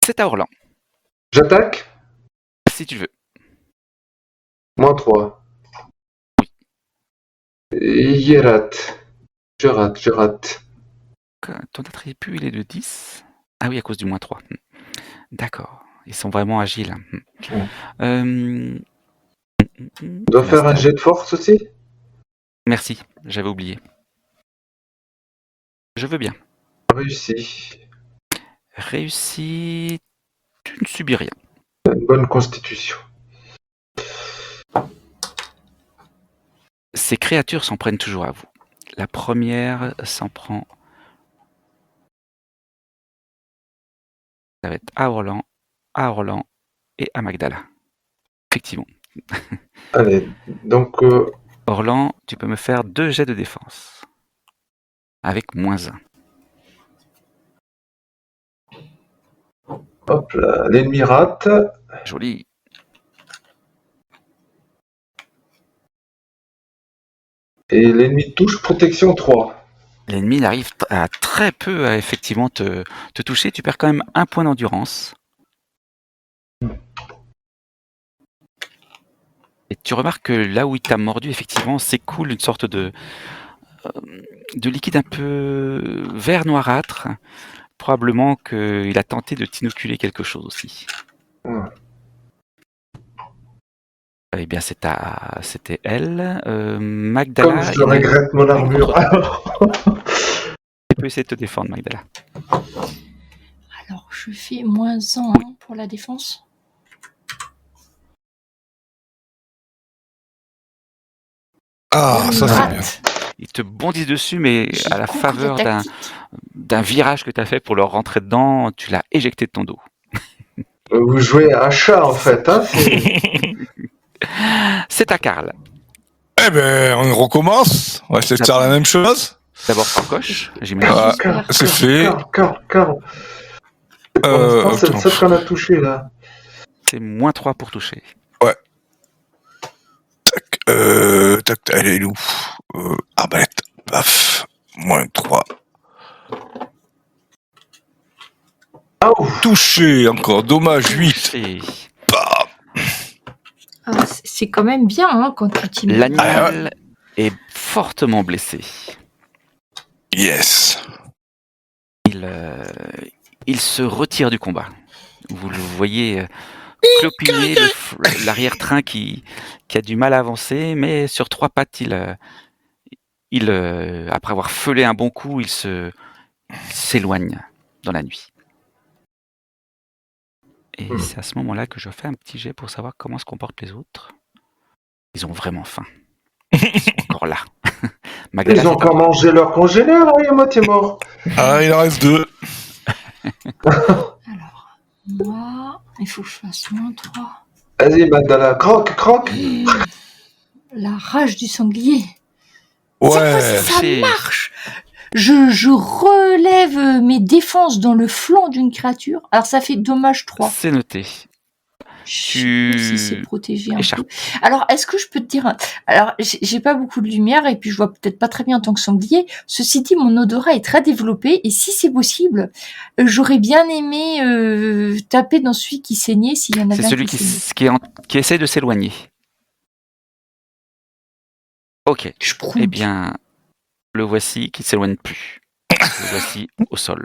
C'est à Orlan, J'attaque. si tu veux. -3. Il rate. Je rate. Ton attribut, il est de 10. Ah oui, à cause du -3. D'accord. Ils sont vraiment agiles. On doit faire un jet de force aussi. Merci, j'avais oublié. Je veux bien. Réussi. Réussi, tu ne subis rien. Une bonne constitution. Ces créatures s'en prennent toujours à vous. La première s'en prend. Ça va être à Orlan et à Magdala. Effectivement. Allez, donc Orlan, tu peux me faire 2 jets de défense. Avec -1. hop là, l'ennemi rate. Joli. Et l'ennemi touche protection 3. L'ennemi arrive à très peu à effectivement te toucher. Tu perds quand même 1 point d'endurance. Et tu remarques que là où il t'a mordu, effectivement, s'écoule une sorte de liquide un peu vert noirâtre. Probablement qu'il a tenté de t'inoculer quelque chose aussi. Ouais. Eh bien, c'était elle. Magdala. Comme je regrette mon armure. Tu peux essayer de te défendre, Magdala. Alors, je fais -1 pour la défense. Ah, ça c'est bien. Ils te bondissent dessus, mais J'ai à la compris faveur d'un virage que tu as fait pour leur rentrer dedans, tu l'as éjecté de ton dos. Vous jouez à chat en fait, hein. C'est à Karl. Eh ben, on recommence. On va essayer de faire la même chose. D'abord Francoche, j'imagine. Ah, c'est fait. Karl. C'est le seul qu'on a touché là. C'est -3 pour toucher. Ouais. Tac, elle est où? Arbalète. Paf. -3. Touché encore. Dommage 8. Ah, c'est quand même bien hein, quand tu t'y mets. L'animal est fortement blessé. Yes. Il se retire du combat. Vous le voyez clopiner l'arrière-train qui a du mal à avancer, mais sur 3 pattes, il après avoir feulé un bon coup, il s'éloigne dans la nuit. Et c'est à ce moment-là que je fais un petit jet pour savoir comment se comportent les autres. Ils ont vraiment faim. Ils sont encore là. Magdala, ils ont encore mangé leur congénère, là, il est à moitié mort. Ah, il en reste 2. Alors, moi, il faut que je fasse -3. Vas-y, Magdala, croque. La rage du sanglier. Ouais. Ça marche. Je relève mes défenses dans le flanc d'une créature. Alors ça fait dommage 3. C'est noté. Si c'est protégé un peu. Alors, est-ce que je peux te dire... Alors, j'ai pas beaucoup de lumière et puis je vois peut-être pas très bien en tant que sanglier. Ceci dit, mon odorat est très développé et si c'est possible, j'aurais bien aimé taper dans celui qui saignait s'il y en avait un. C'est celui qui essaie de s'éloigner. Ok. Eh bien, le voici qui ne s'éloigne plus. Le voici au sol.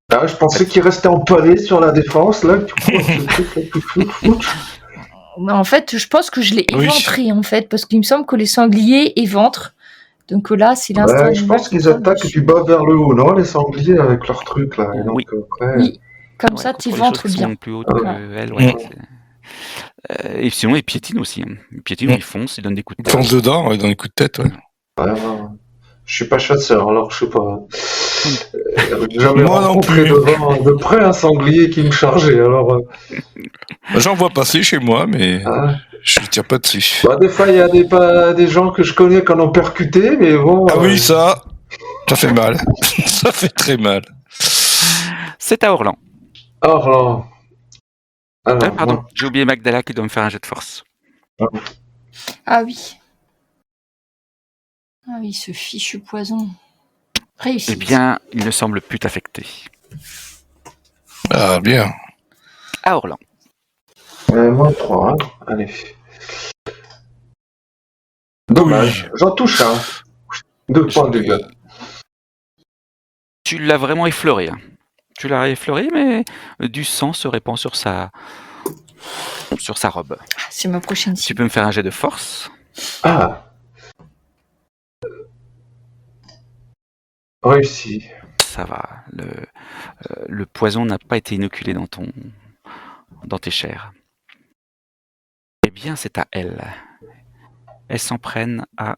Ah, je pensais qu'il restait empalé sur la défense, là. En fait, je pense que je l'ai éventré, en fait, parce qu'il me semble que les sangliers éventrent. Donc là, c'est l'instinct. Je pense qu'ils attaquent du bas vers le haut, non, les sangliers, avec leurs trucs, là. Oui. Donc, après... Oui, comme ça, tu éventres bien. Plus hautes qu'elles, et sinon, ils piétinent aussi. Ils piétinent, ils foncent, ils donnent des coups de tête. Ils foncent dedans, ils donnent des coups de tête, ouais. Je suis pas chasseur, alors je sais pas. J'ai jamais rencontré de près un sanglier qui me chargeait, alors... J'en vois passer chez moi, mais je ne tire pas dessus. Bah, des fois, il y a des gens que je connais qui en ont percuté, mais bon... Ah oui, ça fait mal. Ça fait très mal. C'est à Orlan. Alors, pardon, j'ai oublié Magdala qui doit me faire un jet de force. Ah oui. Ah oui, ce fichu poison. Réussi. Eh bien, il ne semble plus t'affecter. Ah, bien. à Orlan. Moins 3, hein. Allez. Dommage, j'en touche un. 2 points de dégâts. Tu l'as vraiment effleuré. Hein. Tu l'as effleuré, mais du sang se répand sur sa robe. C'est ma prochaine cible. Tu peux me faire un jet de force. Ah. Réussi. Ça va. Le poison n'a pas été inoculé dans tes chairs. Eh bien, c'est à elle. Elles s'en prennent à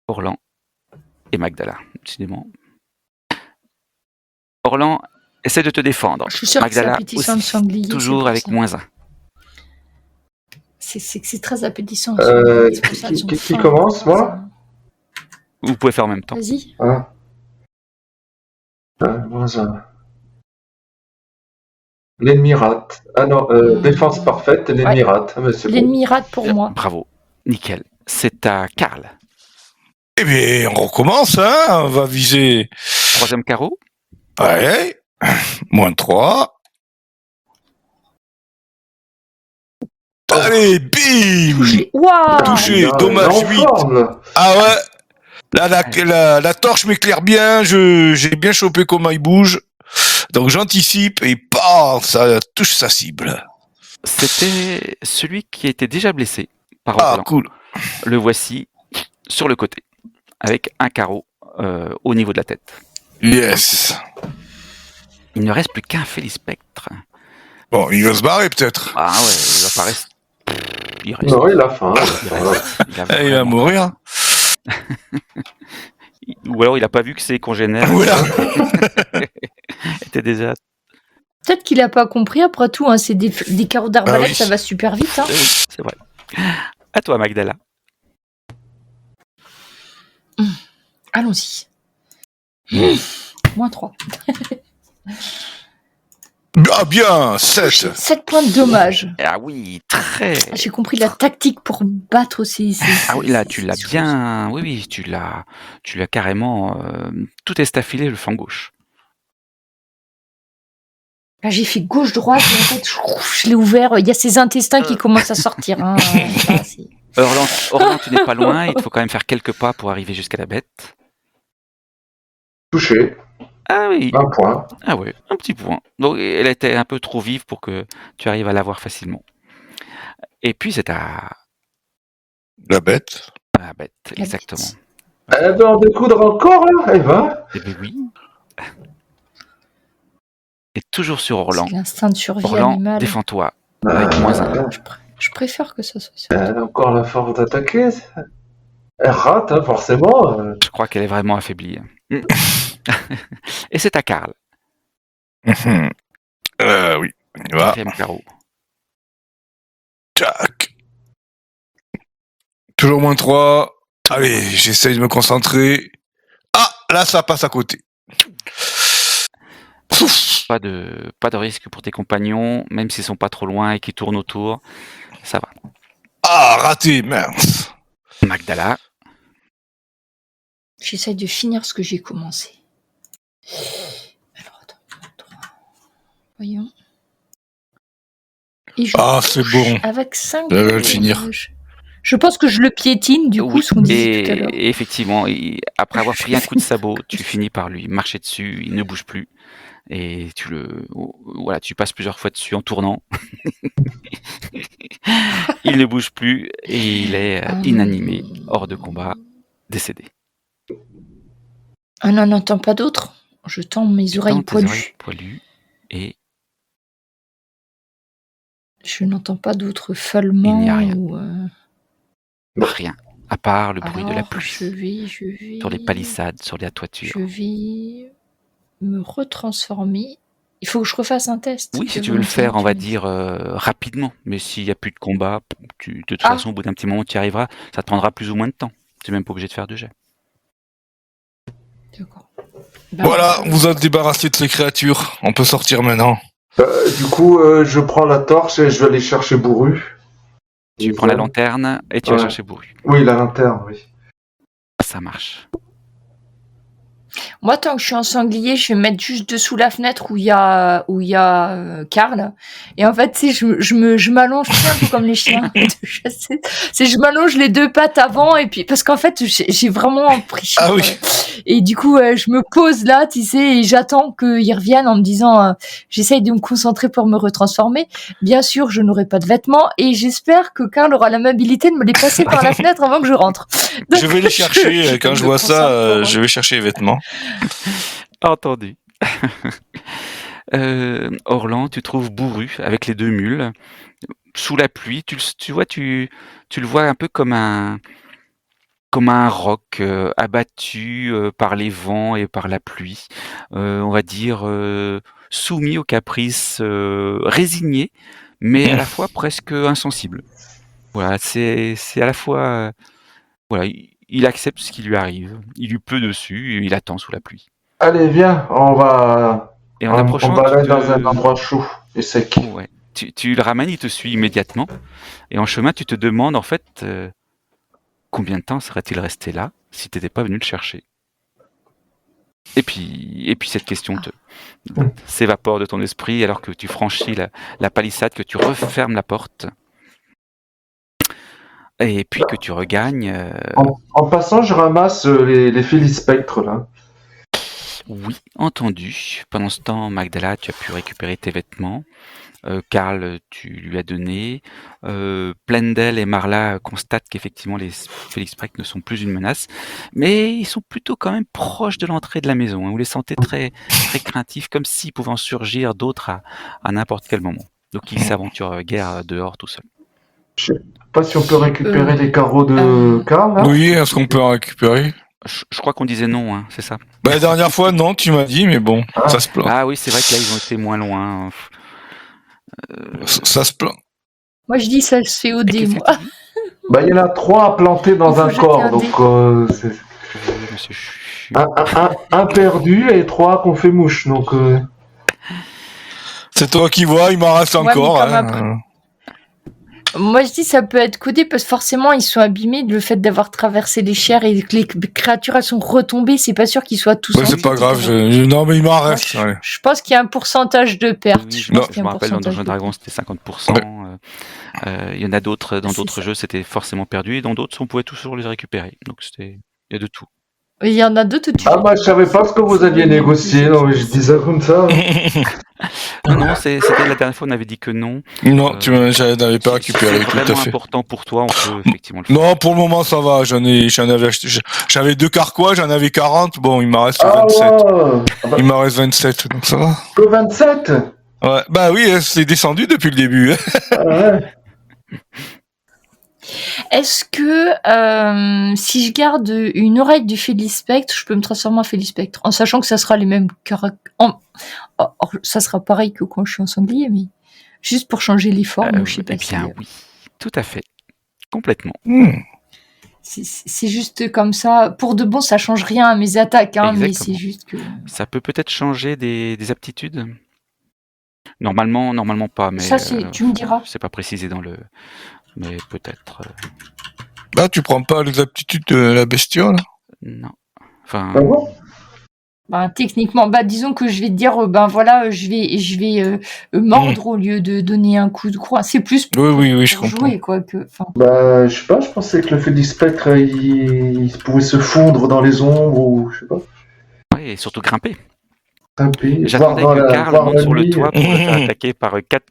Orlan et Magdala, décidément. Orlan essaie de te défendre. Je suis sûre Magdala que c'est appétissant de sanglier. toujours avec moins 1. C'est très appétissant. Qui commence, moi? Vous pouvez faire en même temps. Vas-y. Moins 1. L'ennemi rate. Ah non, défense parfaite, l'ennemi rate. Ah, l'ennemi rate pour moi. Bravo, nickel. C'est à Karl. Eh bien, on recommence, hein. On va viser... 3e carreau. Ouais. Moins 3. Allez, bim. Touché, dommage, 8. Ah ouais. Là, la torche m'éclaire bien, j'ai bien chopé comment il bouge. Donc j'anticipe et ça touche sa cible. C'était celui qui était déjà blessé par Orlan. Ah, cool. Le voici sur le côté, avec un carreau au niveau de la tête. Yes. Il ne reste plus qu'un Félispectre. Bon, il va se barrer peut-être. Ah ouais, il va pas rester. Non, il a faim. Il va mourir. Ou alors il a pas vu que ses congénères étaient déjà... Peut-être qu'il a pas compris, après tout, hein, c'est des carreaux d'arbalète, ça va super vite. Hein. C'est vrai. À toi, Magdala. Allons-y. Moins 3. Ah bien, 7. 7 points de dommage. Ah oui, très... J'ai compris la tactique pour battre ces Ah oui, là, tu l'as bien... Oui, tu l'as carrément... tout estafilé le flanc gauche. Là, j'ai fait gauche-droite, et en fait, je l'ai ouvert. Il y a ses intestins qui commencent à sortir. Hein. Orlan, tu n'es pas loin. Il te faut quand même faire quelques pas pour arriver jusqu'à la bête. Touché. Ah oui. 1 point. Ah oui, un petit point. Donc, elle était un peu trop vive pour que tu arrives à la voir facilement. Et puis, c'est à... La bête. La bête, exactement. Elle va en découdre encore, là, elle va. Eh bien oui. Et toujours sur Orlan. C'est l'instinct de survie Orlan, animale. défends-toi. Avec moins 1. Je préfère que ça soit ça. Elle a encore la force d'attaquer. Elle rate, hein, forcément. Je crois qu'elle est vraiment affaiblie. Et c'est à Karl. Oui, on y va. 4e carreau. Tac. Toujours moins 3. Allez, j'essaye de me concentrer. Ah, là, ça passe à côté. Pas de risque pour tes compagnons, même s'ils sont pas trop loin et qu'ils tournent autour. Ça va. Ah, raté, mince. Magdala. J'essaye de finir ce que j'ai commencé. Alors, attends. Voyons. Et c'est bon. Avec 5. Je vais le finir. Je pense que je le piétine, du coup, ce qu'on disait tout à l'heure. Et effectivement, après avoir pris un coup de sabot, tu finis par lui marcher dessus, il ne bouge plus. Et tu passes plusieurs fois dessus en tournant. Il ne bouge plus et il est inanimé, hors de combat, décédé. Ah non, n'entends pas d'autre. Je tends mes oreilles poilues et... Je n'entends pas d'autres feulements. Il n'y a rien. Ou rien, à part le bruit de la pluie. Je vais... Sur les palissades, sur la toiture. Je vais me retransformer. Il faut que je refasse un test. Oui, si tu veux le faire, on va dire rapidement. Mais s'il n'y a plus de combat, de toute façon, au bout d'un petit moment, tu y arriveras. Ça te prendra plus ou moins de temps. Tu n'es même pas obligé de faire de jet. D'accord. Voilà, vous êtes débarrassé de ces créatures. On peut sortir maintenant. Du coup, je prends la torche et je vais aller chercher Bourru. Tu prends la lanterne et tu vas chercher Bourru. Oui, la lanterne, oui. Ça marche. Moi, tant que je suis en sanglier, je vais me mettre juste dessous la fenêtre où il y a Karl. Et en fait, tu sais, je m'allonge un peu comme les chiens de chasser. Je m'allonge les deux pattes avant et puis parce qu'en fait, j'ai vraiment pris cher. Ah oui. Et du coup, je me pose là, tu sais, et j'attends qu'ils reviennent en me disant, j'essaye de me concentrer pour me retransformer. Bien sûr, je n'aurai pas de vêtements et j'espère que Karl aura l'amabilité de me les passer par la fenêtre avant que je rentre. Donc, je vais les chercher quand je vois ça. Je vais chercher les vêtements. Entendu. Orlan, tu trouves Bourru avec les 2 mules sous la pluie. Tu le vois un peu comme un roc abattu par les vents et par la pluie. On va dire soumis aux caprices, résigné, mais à la fois presque insensible. Voilà, c'est à la fois voilà, il accepte ce qui lui arrive. Il lui pleut dessus et il attend sous la pluie. Allez, viens, on va aller dans un endroit chaud et sec. Ouais. Tu le ramènes, il te suit immédiatement. Et en chemin, tu te demandes en fait combien de temps serait-il resté là si tu n'étais pas venu le chercher. Et puis cette question s'évapore de ton esprit alors que tu franchis la palissade, que tu refermes la porte. Et puis que tu regagnes... En passant, je ramasse les Félispectres, là. Oui, entendu. Pendant ce temps, Magdala, tu as pu récupérer tes vêtements. Karl, tu lui as donné. Plendel et Marla constatent qu'effectivement les Félispectres ne sont plus une menace, mais ils sont plutôt quand même proches de l'entrée de la maison. Vous les sentez très, très craintifs, comme s'ils pouvaient en surgir d'autres à n'importe quel moment. Donc ils s'aventurent guère dehors tout seuls. Je sais pas si on peut récupérer les carreaux de Karl, là. Oui, est-ce qu'on peut en récupérer? Je crois qu'on disait non, hein, c'est ça. La dernière fois, non, tu m'as dit, mais bon, ça se plaint. Ah oui, c'est vrai que là, ils ont été moins loin. Ça se plaint. Moi, je dis ça se fait au dé, moi. Il y en a 3 plantés dans un corps, donc c'est... Un perdu et 3 qu'on fait mouche, donc... C'est toi qui vois, il m'en reste encore. Moi, je dis ça peut être codé parce que forcément, ils sont abîmés. Le fait d'avoir traversé les chairs et que les créatures elles sont retombées, c'est pas sûr qu'ils soient tous... Ouais, c'est pas grave. Non, mais il m'en reste. Je pense qu'il y a un pourcentage de pertes. Oui, je me rappelle, dans Donjons & Dragons, c'était 50%. Ouais. Il y en a d'autres, dans d'autres jeux, c'était forcément perdu. Et dans d'autres, on pouvait toujours les récupérer. Donc, il y a de tout. Il y en a d'autres. Moi, je savais pas ce que vous aviez négocié. Non, mais je dis ça comme ça. Non, c'était la dernière fois, on avait dit que non. Non, j'avais pas récupéré. C'est vraiment important pour toi, on peut effectivement le faire. Non, pour le moment, ça va. J'avais 2 carquois, j'en avais 40. Bon, il m'en reste 27. Ouais. Il m'en reste 27, donc ça va. Que 27? Ouais, bah oui, c'est descendu depuis le début. Ouais. Est-ce que si je garde une oreille du Félispectre, je peux me transformer en Félispectre en sachant que ça sera les mêmes ça sera pareil que quand je suis en sanglier, mais juste pour changer les formes, je sais pas. Oui, tout à fait, complètement. C'est juste comme ça. Pour de bon, ça change rien à mes attaques, hein, mais c'est juste que... Ça peut peut-être changer des aptitudes. Normalement pas, mais... Ça, tu me diras. C'est pas précisé dans le... Mais peut-être... Là, tu prends pas les aptitudes de la bestiole? Non. Enfin... Techniquement, disons que je vais te dire, je vais mordre au lieu de donner un coup de croix. C'est plus pour je comprends. Jouer, quoi, que... je sais pas, je pensais que le Félispectre, il pouvait se fondre dans les ombres, ou je sais pas. Ouais, et surtout grimper. Grimper. J'attendais que Karl monte sur le toit pour se faire attaquer par 4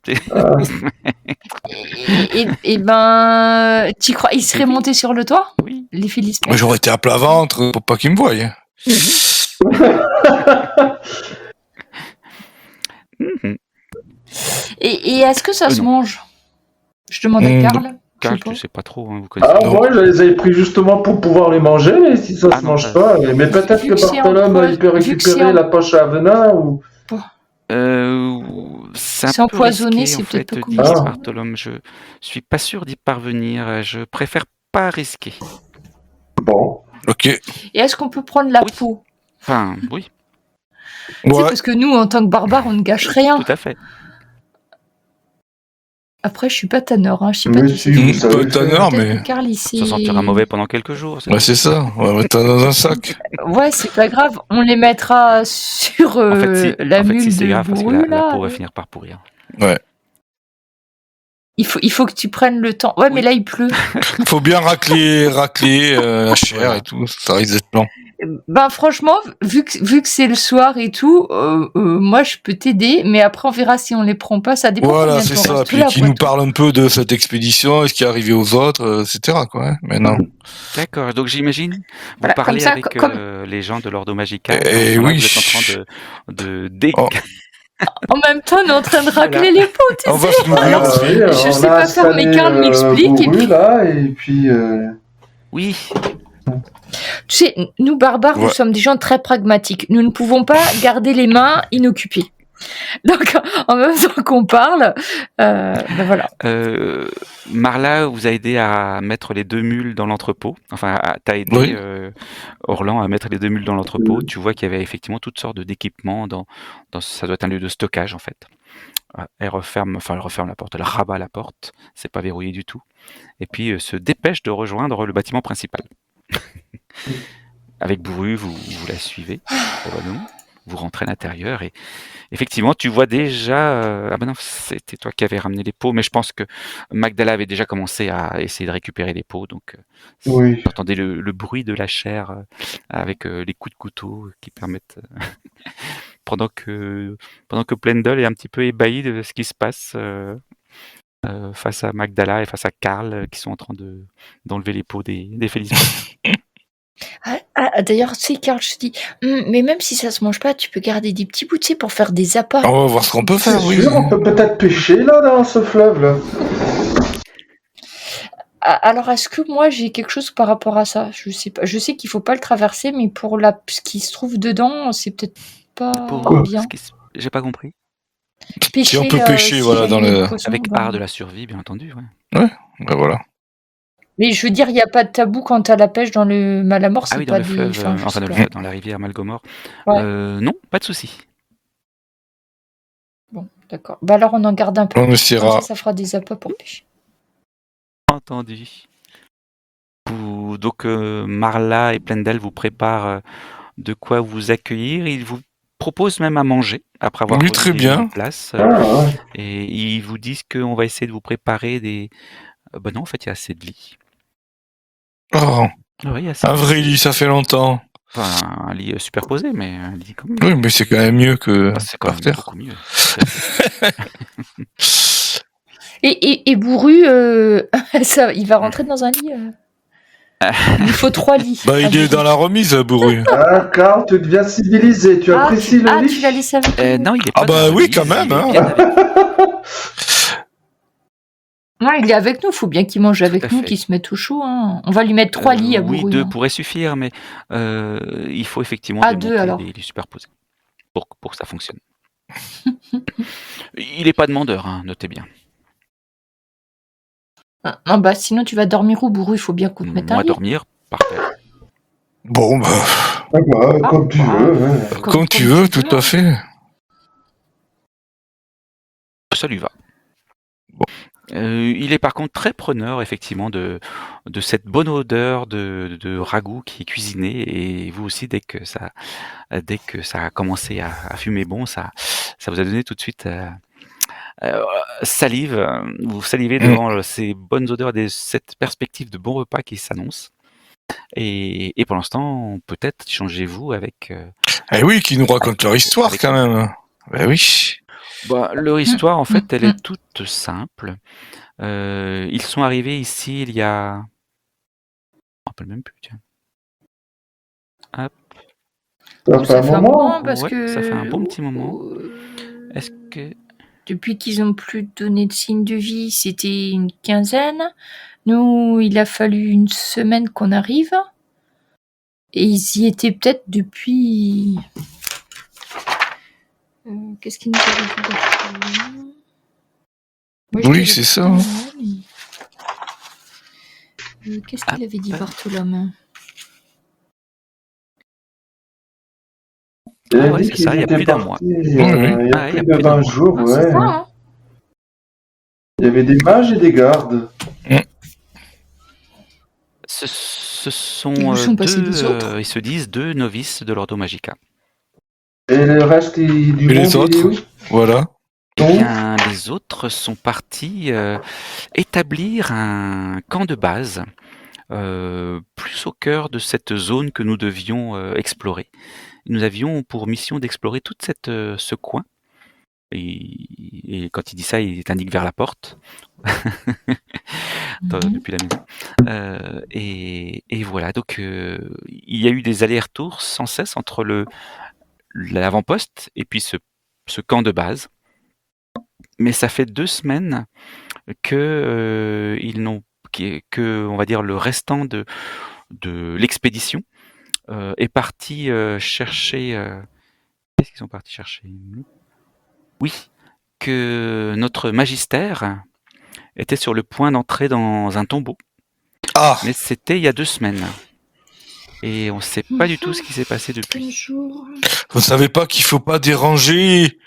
tu crois, il serait monté sur le toit? Oui. Les Félispectres. J'aurais été à plat ventre pour pas qu'il me voie. Et est-ce que ça se mange? Je demande à Karl. Karl, tu sais pas trop, hein, vous connaissez pas. Moi, je les avais pris justement pour pouvoir les manger, mais si ça se mange pas. Mais peut-être que Bartholome, il peut récupérer la poche à venin ou... C'est empoisonné, c'est peut-être pas compliqué. Bartholome, je suis pas sûr d'y parvenir. Je préfère pas risquer. Bon. Ok. Et est-ce qu'on peut prendre la peau? Enfin, oui. Parce que nous, en tant que barbares, on ne gâche rien. Tout à fait. Après, je suis pas tanneur, hein. Je sais pas Mais tu si, sais. vous savez Pas le tanneur, faire. mais. Carl, il Ça sentira mauvais pendant quelques jours. Ouais, c'est ça. On va mettre ça dans un sac. Ouais, c'est pas grave. On les mettra sur En fait, la mule si c'est de grave, parce que bourru, la là. peau va finir par pourrir. Ouais. Il faut que tu prennes le temps. Ouais, mais là, il pleut. Faut bien racler la chair Voilà. et tout. Ça risque d'être lent. Ben franchement, vu que c'est le soir et tout, moi je peux t'aider, mais après on verra si on les prend pas. Ça dépend. Voilà, combien de c'est temps ça. reste Puis là, qui après nous tout. parle un peu de cette expédition, et ce qui est arrivé aux autres, etc. Quoi. Hein. Mais non. D'accord, donc j'imagine, vous Voilà, comme parlez ça, avec les gens de l'Ordo Magica, Eh pendant que oui. vous êtes en train de Oh. En même temps, on est en train de racler Voilà. les pots, tu On va sais. se nourrir. Alors, Ah oui, je on sais a pas faire, mais installé Karl m'explique. Et Bourru, puis, là, et puis... Oui, tu sais, nous barbares, nous Ouais. sommes des gens très pragmatiques. Nous ne pouvons pas garder les mains inoccupées. Donc, en même temps qu'on parle, ben voilà. Marla vous a aidé à mettre les 2 mules dans l'entrepôt. Enfin, t'as aidé Oui. Orlan à mettre les 2 mules dans l'entrepôt. Tu vois qu'il y avait effectivement toutes sortes d'équipements dans ça doit être un lieu de stockage en fait. Elle referme la porte, elle rabat la porte, c'est pas verrouillé du tout. Et puis se dépêche de rejoindre le bâtiment principal. Avec Bourru, vous la suivez, probablement. Vous rentrez à l'intérieur et effectivement, tu vois déjà. Ah ben non, c'était toi qui avais ramené les pots, mais je pense que Magdala avait déjà commencé à essayer de récupérer les pots, donc Oui. vous entendez le bruit de la chair avec les coups de couteau qui permettent. pendant que Plendel est un petit peu ébahi de ce qui se passe face à Magdala et face à Karl qui sont en train d'enlever les pots des Félicitations. D'ailleurs, tu sais, Karl, je te dis, mais même si ça se mange pas, tu peux garder des petits bouts, tu sais, pour faire des appâts. On va voir ce qu'on peut C'est faire, oui. sûr, on peut peut-être pêcher, là, dans ce fleuve-là. Alors, est-ce que moi j'ai quelque chose par rapport à ça? Je sais pas. Je sais qu'il faut pas le traverser, mais pour ce qui se trouve dedans, c'est peut-être pas bien. J'ai pas compris. Pêcher, Si on peut pêcher, voilà, dans le. Avec art de la survie, bien entendu. Ouais, ben voilà. Mais je veux dire, il n'y a pas de tabou quant à la pêche dans le Malamor, c'est Ah oui, dans pas le fleuve, dans la rivière Malgomor. Ouais. Non, pas de souci. Bon, d'accord. Bah alors on en garde un peu. On essaiera. Ça fera des appâts pour pêcher. Entendu. Donc Marla et Plendel vous préparent de quoi vous accueillir. Ils vous proposent même à manger après avoir Oui, très bien. place. Ouais. Et ils vous disent qu'on va essayer de vous préparer des. Ben non, en fait, il y a assez de lits. Oh, Oui, il y a assez un vrai lit, ça fait longtemps. Enfin, un lit superposé, mais un lit quand même. Oui, mais c'est quand même mieux que C'est quand même beaucoup mieux. Et Bourru, ça, il va rentrer dans un lit. Il faut 3 lits. Bah, il est dans la remise, Bourru. Ah, Karl, tu deviens civilisé. Tu apprécies le lit. Tu l'as laissé avec nous. Non, il est pas. Ah bah dans la oui, remise, quand même. il est Hein. bien avec- Non, il est avec nous. Il faut bien qu'il mange avec nous, fait. qu'il se mette au chaud. Hein. On va lui mettre 3 lits à Bourru. Oui, 2 hein. pourraient suffire, mais il faut effectivement Ah, 2 démonter alors. les superposés pour que ça fonctionne. Il n'est pas demandeur, hein, notez bien. Ah, bah sinon tu vas dormir où, Bourru? Il faut bien qu'on te mette un Moi, lit. dormir, par terre. Bon, bah, Ah bah, comme tu veux. Ouais. comme tu veux, tout à fait. Ça lui va. Bon. Il est par contre très preneur, effectivement, de cette bonne odeur de ragoût qui est cuisiné. Et vous aussi, dès que ça a commencé à fumer bon, ça vous a donné tout de suite salive. Vous salivez devant ces bonnes odeurs et cette perspective de bon repas qui s'annonce. Et pour l'instant, peut-être changez-vous avec... Eh oui, qui nous racontent leur histoire quand même. Ben oui. Bah, leur histoire, en fait, elle est toute simple. Ils sont arrivés ici il y a... Je me rappelle même plus, tiens. Hop. Ça fait un moment. parce Ouais, que... ça fait un bon petit moment. Est-ce que... Depuis qu'ils ont plus donné de signe de vie, c'était une quinzaine. Nous, il a fallu une semaine qu'on arrive. Et ils y étaient peut-être depuis... Qu'est-ce qu'il nous avait dit? Oui, c'est ça. Qu'est-ce qu'il avait dit, Bartholome? ouais, c'est ça, il y a plus d'un mois. Il y a plus de 20 jours, C'est ouais. ça, hein. Il y avait des mages et des gardes. Ce sont Ils sont passés deux, les autres. ils se disent 2 novices de l'Ordo Magica. Et le reste du monde, les autres, voilà. Eh bien, les autres sont partis établir un camp de base, plus au cœur de cette zone que nous devions explorer. Nous avions pour mission d'explorer toute ce coin. Et quand il dit ça, il indique vers la porte, depuis la maison. Et voilà, donc il y a eu des allers-retours sans cesse entre l'avant-poste et puis ce camp de base. Mais ça fait 2 semaines que on va dire le restant de l'expédition est parti chercher. Qu'est-ce qu'ils sont partis chercher? Oui, que notre magistère était sur le point d'entrer dans un tombeau. Ah. Mais c'était il y a 2 semaines. Et on ne sait pas du tout ce qui s'est passé depuis. Vous savez pas qu'il faut pas déranger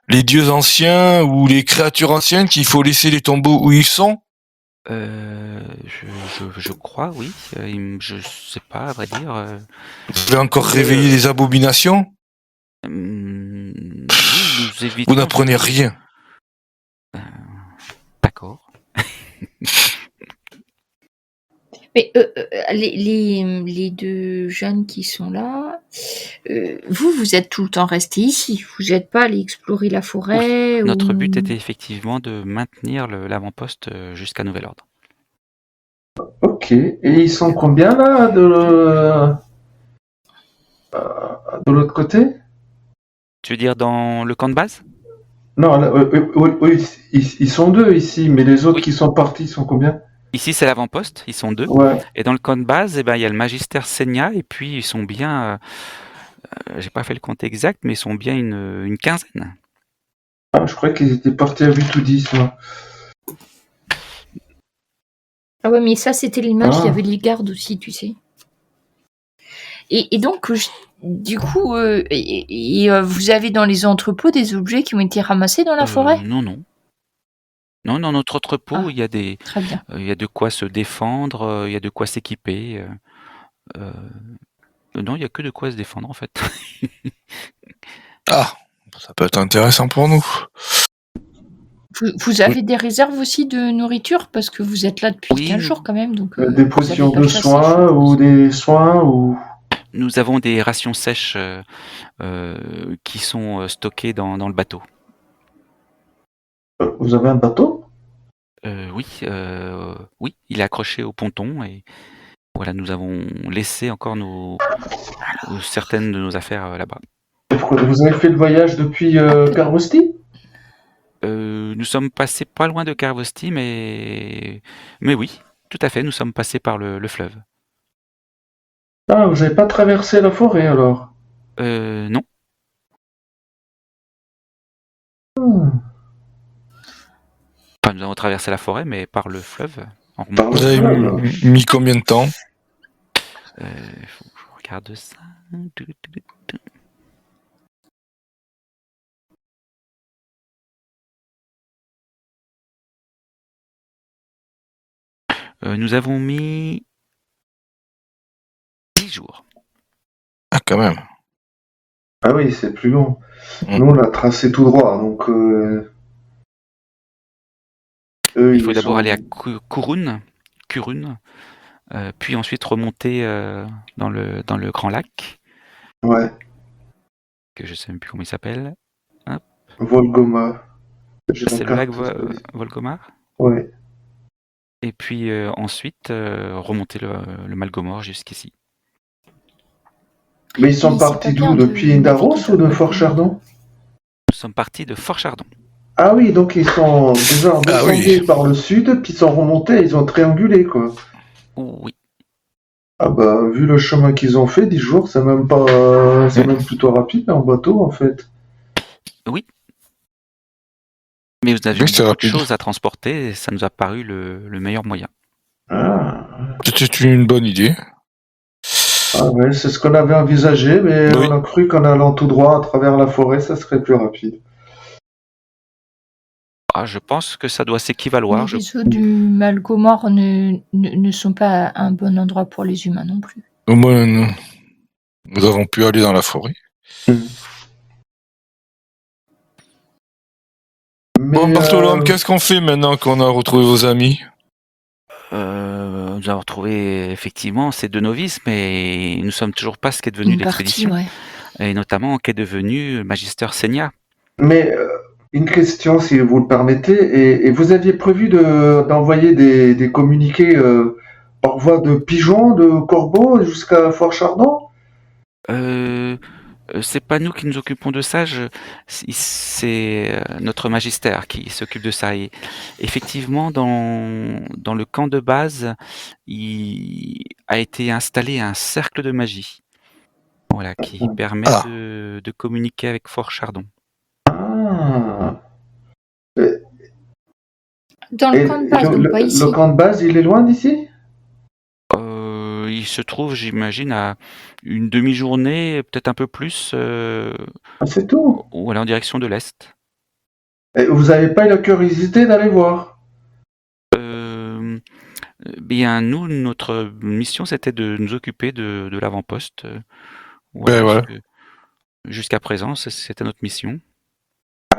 les dieux anciens ou les créatures anciennes, qu'il faut laisser les tombeaux où ils sont? Je crois, oui. Je sais pas, à vrai dire. Vous voulez encore réveiller les abominations? Oui, vous n'apprenez rien. D'accord. Mais les 2 jeunes qui sont là, vous êtes tout le temps restés ici. Vous n'êtes pas allés explorer la forêt. Oui. Notre but était effectivement de maintenir l'avant-poste jusqu'à nouvel ordre. Ok. Et ils sont combien là de l'autre côté? Tu veux dire dans le camp de base? Non, oui, ils sont 2 ici, mais les autres qui sont partis sont combien? Ici, c'est l'avant-poste, ils sont 2. Ouais. Et dans le camp de base, il y a le magistère Senia, et puis ils sont bien... j'ai pas fait le compte exact, mais ils sont bien une quinzaine. Ah, je croyais qu'ils étaient partis à 8 ou 10, moi. Ah ouais, mais ça, c'était les mages, il y avait les gardes aussi, tu sais. Et donc, du coup, vous avez dans les entrepôts des objets qui ont été ramassés dans la forêt? Non. Non, dans notre entrepôt, il y a très bien. Il y a de quoi se défendre, il y a de quoi s'équiper. Non, il n'y a que de quoi se défendre, en fait. Ah, ça peut être intéressant pour nous. Vous avez des réserves aussi de nourriture? Parce que vous êtes là depuis 15 jours quand même. Donc, des potions de soins ou des soins ou... Nous avons des rations sèches qui sont stockées dans le bateau. Vous avez un bateau? Oui, il est accroché au ponton et voilà, nous avons laissé encore certaines de nos affaires là-bas. Vous avez fait le voyage depuis Carvosti? Nous sommes passés pas loin de Carvosti, mais oui, tout à fait, nous sommes passés par le fleuve. Ah, vous n'avez pas traversé la forêt alors? Non. Enfin, nous avons traversé la forêt, mais par le fleuve. Vous avez mis combien de temps? Faut que je regarde ça. Nous avons mis 10 jours. Ah, quand même. Ah oui, c'est plus long. Nous, on l'a tracé tout droit, donc... il faut d'abord aller à Kurun, puis ensuite remonter dans le Grand Lac. Ouais. Que je sais même plus comment il s'appelle. Hop. Volgomar. C'est le lac Volgomar? Ouais. Et puis ensuite remonter le Malgomor jusqu'ici. Mais ils sont partis d'où? Depuis Indaros ou de Fort Chardon? Nous sommes partis de Fort Chardon. Ah oui, donc ils sont déjà descendus par le sud, puis ils sont remontés, ils ont triangulé, quoi. Oui. Ah bah, vu le chemin qu'ils ont fait, 10 jours, c'est même pas... c'est même plutôt rapide en bateau, en fait. Oui. Mais vous avez beaucoup de choses à transporter, et ça nous a paru le meilleur moyen. Ah. C'était une bonne idée. Ah ouais, c'est ce qu'on avait envisagé, mais on a cru qu'en allant tout droit à travers la forêt, ça serait plus rapide. Je pense que ça doit s'équivaloir. Les réseaux du Malgomor ne sont pas un bon endroit pour les humains non plus. Au moins, nous avons pu aller dans la forêt. Bon, Bartholome, qu'est-ce qu'on fait maintenant qu'on a retrouvé vos amis? Nous avons retrouvé effectivement ces 2 novices, mais nous ne sommes toujours pas ce qu'est devenu l'expédition. Ouais. Et notamment qu'est devenu Magister Senia. Mais une question, si vous le permettez, et vous aviez prévu d'envoyer des communiqués par voie de pigeon, de corbeau jusqu'à Fort Chardon? C'est pas nous qui nous occupons de ça, c'est notre magister qui s'occupe de ça. Et effectivement, dans le camp de base, il a été installé un cercle de magie, voilà, qui permet de communiquer avec Fort Chardon. Dans le camp de base, donc pas ici. Le camp de base, il est loin d'ici? Il se trouve, j'imagine, à une demi-journée, peut-être un peu plus. C'est tout? Ou aller en direction de l'Est. Et vous n'avez pas eu la curiosité d'aller voir? Bien, nous, notre mission, c'était de nous occuper de l'avant-poste. Voilà. Jusqu'à présent, c'était notre mission.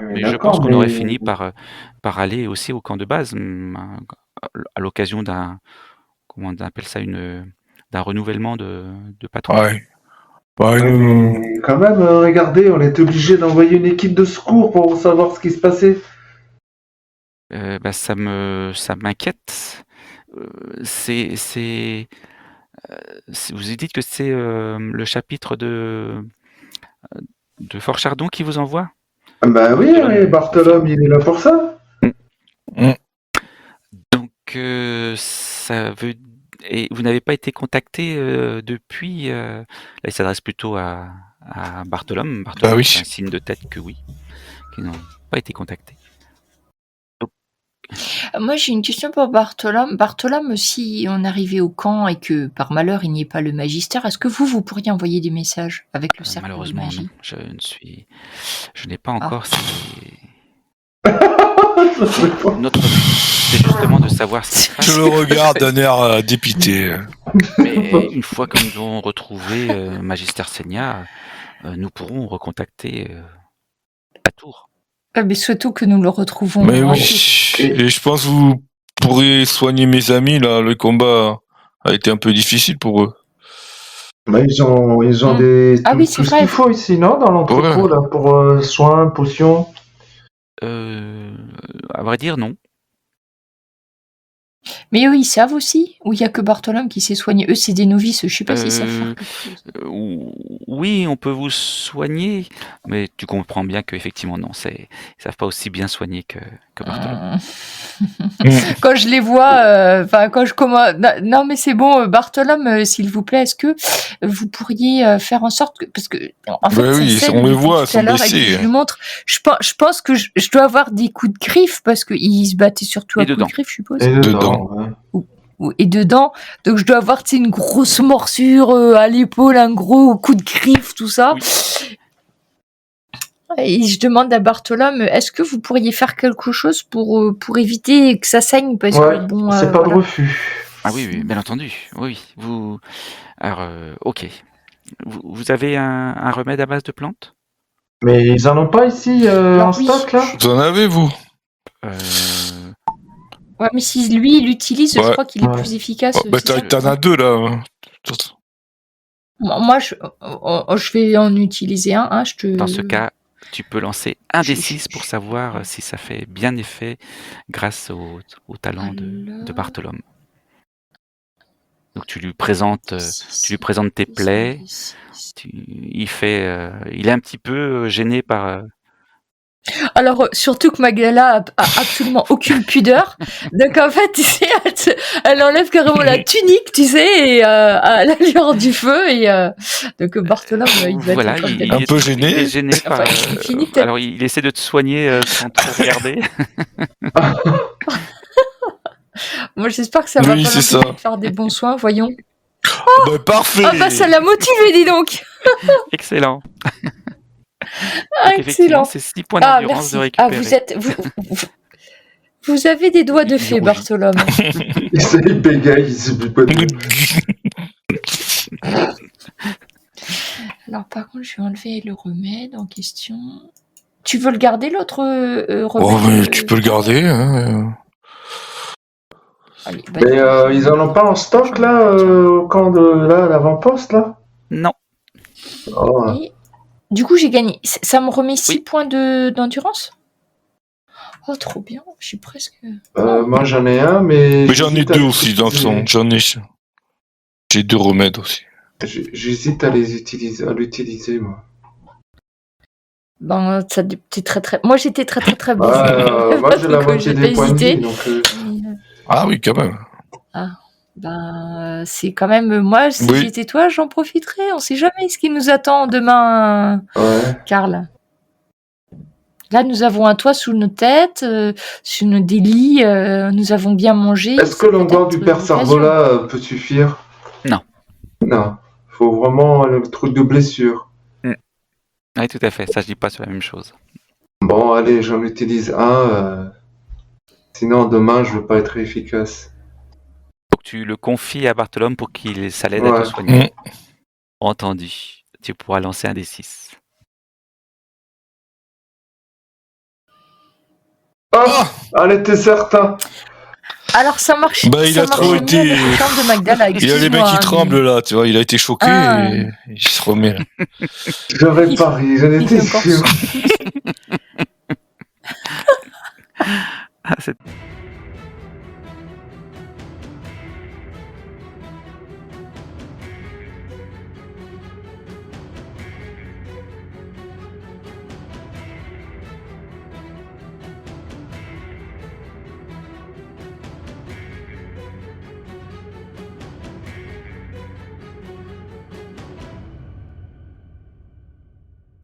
Mais je pense qu'on aurait fini par aller aussi au camp de base, à l'occasion d'un, comment on appelle ça, d'un renouvellement de patron. Mais quand même, regardez, on est obligé d'envoyer une équipe de secours pour savoir ce qui se passait. Ça m'inquiète. Vous dites que c'est le chapitre de Fort Chardon qui vous envoie? Oui, Bartholome, il est là pour ça. Donc, ça veut... Et vous n'avez pas été contacté depuis... Là, il s'adresse plutôt à Bartholome. Bartholome, c'est un signe de tête que oui, qui n'ont pas été contactés. Moi, j'ai une question pour Bartholome. Bartholome, si on arrivait au camp et que par malheur il n'y ait pas le magister, est-ce que vous pourriez envoyer des messages avec le cercle de magie? Malheureusement, non. Je n'ai pas encore Notre but, c'est justement de savoir ce qui se passe. Je le regarde d'un air dépité. Mais une fois que nous aurons retrouvé Magister Senia, nous pourrons recontacter à Tours. Mais surtout que nous le retrouvons. Mais oui, et je pense que vous pourrez soigner mes amis, là. Le combat a été un peu difficile pour eux. Ils ont tout ce qu'il faut ici, non? Dans l'entrepôt, là, pour soins, potions. À vrai dire, non. Mais eux, ils savent aussi? Ou il n'y a que Bartholome qui sait soigner? Eux, c'est des novices, je sais pas s'ils savent faire quelque chose. Oui, on peut vous soigner, mais tu comprends bien qu'effectivement, non, ils savent pas aussi bien soigner que Bartholome. Quand je les vois, quand je commence... Non, mais c'est bon, Bartholome, s'il vous plaît, est-ce que vous pourriez faire en sorte que... Parce que, en fait, oui, on les voit, sont blessés. Je montre. Je pense que je dois avoir des coups de griffe, parce qu'ils se battaient surtout à coups de griffe, je suppose. Et dedans. Et dedans, donc je dois avoir une grosse morsure à l'épaule, un gros coup de griffe, tout ça. Oui. Et je demande à Bartholome, est-ce que vous pourriez faire quelque chose pour éviter que ça saigne, parce que bon, c'est pas de refus. Ah oui, bien entendu. Oui, alors, ok. Vous avez un remède à base de plantes? Mais ils en ont pas ici en stock, là? Vous en avez, vous? Ouais, mais si lui, il l'utilise, je crois qu'il est plus efficace. T'en as 2, là. Moi, je vais en utiliser un. Dans ce cas, tu peux lancer un des 6 pour savoir si ça fait bien effet grâce au talent de Bartholome. Donc tu lui présentes tes plaies. Il est un petit peu gêné par... Alors, surtout que Magdala a absolument aucune pudeur. Donc, en fait, tu sais, elle enlève carrément la tunique, tu sais, et à la lueur du feu. Et donc, Bartholome, il va être un peu gêné. Il est gêné par... alors, il essaie de te soigner sans te regarder. Moi, j'espère que ça va pas faire des bons soins, voyons. Parfait. Ah bah, ça l'a motivé, dis donc. Excellent. Excellent. C'est 6 points d'endurance de récupérer. Vous Vous avez des doigts de fée, Bartholome. Il bégaye, il se dit pas de... Alors, par contre, je vais enlever le remède en question. Tu veux le garder, l'autre remède? Oh, mais tu peux le garder. Hein. Allez, Mais ils en ont pas en stock, là, au camp de l'avant-poste, là? Non. Oh. Et, du coup, j'ai gagné. Ça me remet 6 points d'endurance? Oh, trop bien. Je suis presque... Moi, j'en ai un, mais... Mais j'en ai 2 aussi, dans le fond. J'ai 2 remèdes aussi. J'hésite à l'utiliser, moi. Ben, t'es très... Moi, j'étais très bon. Moi, j'ai la moitié des points de vie, donc... Ah oui, quand même. Ah, ben, c'est quand même... Moi, si j'étais toi, j'en profiterais. On sait jamais ce qui nous attend demain, Karl. Là, nous avons un toit sous nos têtes, sur des lits, nous avons bien mangé. Est-ce que l'endroit du père Sarvola peut suffire? Non. Non. Faut vraiment le truc de blessure. Oui, tout à fait. Ça, je dis pas sur la même chose. Bon, allez, j'en utilise un. Sinon, demain, je veux pas être efficace. Donc, tu le confies à Bartholome pour qu'il ça l'aide à te soigner. Entendu. Tu pourras lancer un des 6. Oh, allez, t'es certain. Alors ça marche. Bah, il a trop été. De Magdala, il y a les mecs qui tremblent là, tu vois. Il a été choqué et il se remet. Là. J'aurais parié, j'en étais sûr.